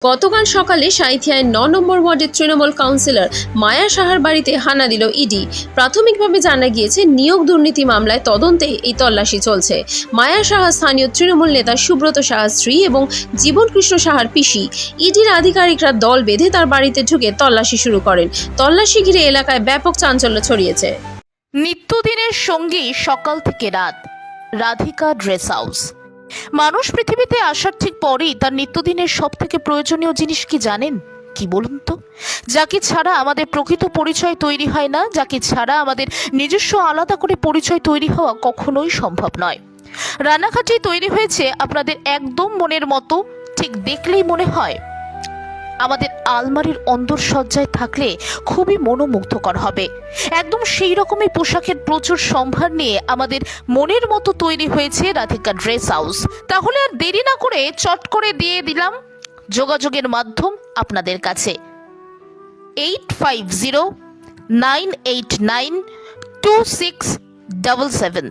গতকাল সকালে সাঁইথিয়ায় ৯ নম্বর ওয়ার্ডের তৃণমূল কাউন্সিলর মায়া সাহার বাড়িতে হানা দিল ইডি। প্রাথমিকভাবে জানা গিয়েছে নিয়োগ দুর্নীতি মামলায় তদন্তে এই তল্লাশি চলছে। মায়া সাহা স্থানীয় তৃণমূল নেতা সুব্রত সাহার স্ত্রী এবং জীবন কৃষ্ণ সাহার পিসি। ইডির আধিকারিকরা দল বেঁধে তার বাড়িতে ঢুকে তল্লাশি শুরু করেন। তল্লাশি ঘিরে এলাকায় ব্যাপক চাঞ্চল্য ছড়িয়েছে। নিত্যদিনের সঙ্গী সকাল থেকে রাত, রাধিকা ড্রেস হাউস। মানুষ পৃথিবীতে আসার ঠিক পরেই তার নিত্যদিনের সব থেকে প্রয়োজনীয় জিনিস কি জানেন? কি বলুন তো? যাকে ছাড়া আমাদের প্রকৃত পরিচয় তৈরি হয় না, যাকে ছাড়া আমাদের নিজস্ব আলাদা করে পরিচয় তৈরি হওয়া কখনোই সম্ভব নয়। রানাঘাটে তৈরি হয়েছে আপনাদের একদম মনের মতো, ঠিক দেখলেই মনে হয় আমাদের আলমারির অন্দরসজ্জায় থাকলে খুবই মনোমুগ্ধকর হবে। একদম সেই রকমই পোশাকের প্রচুর সম্ভার নিয়ে আমাদের মনের মতো তৈরি হয়েছে রাধিকা ড্রেস হাউস। তাহলে আর দেরি না করে চট করে দিয়ে দিলাম যোগাযোগের মাধ্যম আপনাদের কাছে 8509892677।